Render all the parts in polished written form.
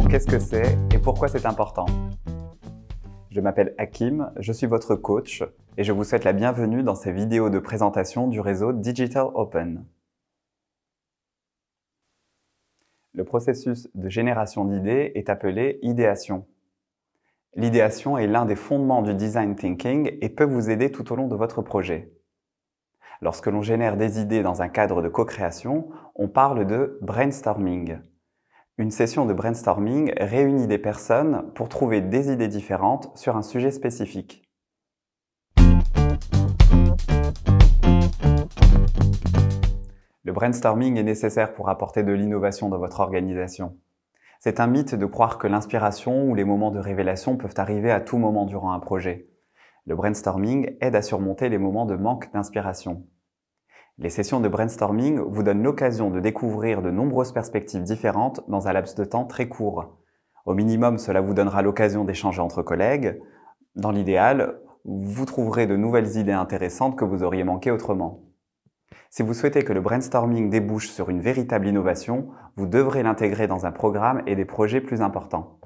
qu'est-ce que c'est et pourquoi c'est important? Je m'appelle Hakim, je suis votre coach et je vous souhaite la bienvenue dans ces vidéos de présentation du réseau Digital Open. Le processus de génération d'idées est appelé idéation. L'idéation est l'un des fondements du design thinking et peut vous aider tout au long de votre projet. Lorsque l'on génère des idées dans un cadre de co-création, on parle de brainstorming. Une session de brainstorming réunit des personnes pour trouver des idées différentes sur un sujet spécifique. Le brainstorming est nécessaire pour apporter de l'innovation dans votre organisation. C'est un mythe de croire que l'inspiration ou les moments de révélation peuvent arriver à tout moment durant un projet. Le brainstorming aide à surmonter les moments de manque d'inspiration. Les sessions de brainstorming vous donnent l'occasion de découvrir de nombreuses perspectives différentes dans un laps de temps très court. Au minimum, cela vous donnera l'occasion d'échanger entre collègues. Dans l'idéal, vous trouverez de nouvelles idées intéressantes que vous auriez manquées autrement. Si vous souhaitez que le brainstorming débouche sur une véritable innovation, vous devrez l'intégrer dans un programme et des projets plus importants.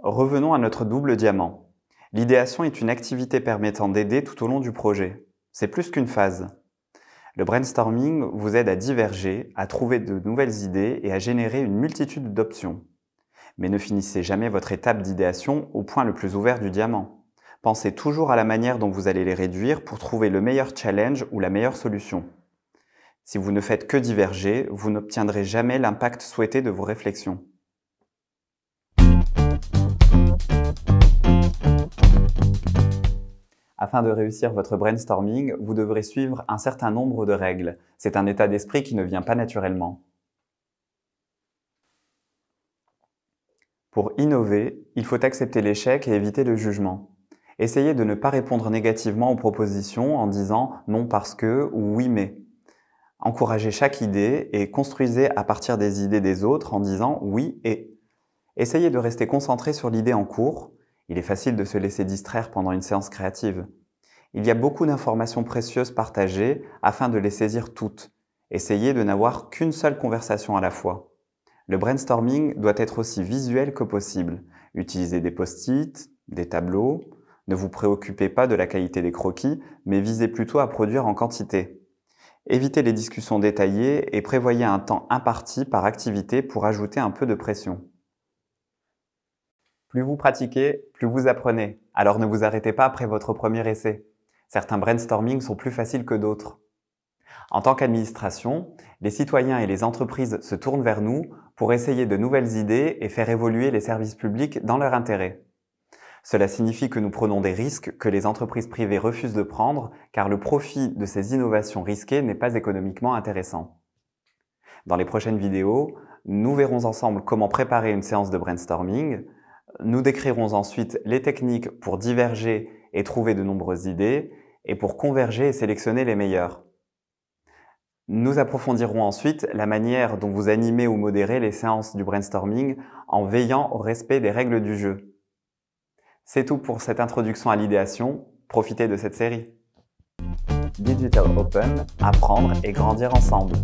Revenons à notre double diamant. L'idéation est une activité permettant d'aider tout au long du projet. C'est plus qu'une phase. Le brainstorming vous aide à diverger, à trouver de nouvelles idées et à générer une multitude d'options. Mais ne finissez jamais votre étape d'idéation au point le plus ouvert du diamant. Pensez toujours à la manière dont vous allez les réduire pour trouver le meilleur challenge ou la meilleure solution. Si vous ne faites que diverger, vous n'obtiendrez jamais l'impact souhaité de vos réflexions. Afin de réussir votre brainstorming, vous devrez suivre un certain nombre de règles. C'est un état d'esprit qui ne vient pas naturellement. Pour innover, il faut accepter l'échec et éviter le jugement. Essayez de ne pas répondre négativement aux propositions en disant « non parce que » ou « oui mais ». Encouragez chaque idée et construisez à partir des idées des autres en disant « oui et ». Essayez de rester concentré sur l'idée en cours. Il est facile de se laisser distraire pendant une séance créative. Il y a beaucoup d'informations précieuses partagées afin de les saisir toutes. Essayez de n'avoir qu'une seule conversation à la fois. Le brainstorming doit être aussi visuel que possible. Utilisez des post-it, des tableaux. Ne vous préoccupez pas de la qualité des croquis, mais visez plutôt à produire en quantité. Évitez les discussions détaillées et prévoyez un temps imparti par activité pour ajouter un peu de pression. Plus vous pratiquez, plus vous apprenez. Alors ne vous arrêtez pas après votre premier essai. Certains brainstorming sont plus faciles que d'autres. En tant qu'administration, les citoyens et les entreprises se tournent vers nous pour essayer de nouvelles idées et faire évoluer les services publics dans leur intérêt. Cela signifie que nous prenons des risques que les entreprises privées refusent de prendre car le profit de ces innovations risquées n'est pas économiquement intéressant. Dans les prochaines vidéos, nous verrons ensemble comment préparer une séance de brainstorming. Nous décrirons ensuite les techniques pour diverger et trouver de nombreuses idées et pour converger et sélectionner les meilleures. Nous approfondirons ensuite la manière dont vous animez ou modérez les séances du brainstorming en veillant au respect des règles du jeu. C'est tout pour cette introduction à l'idéation. Profitez de cette série. Digital Open, apprendre et grandir ensemble.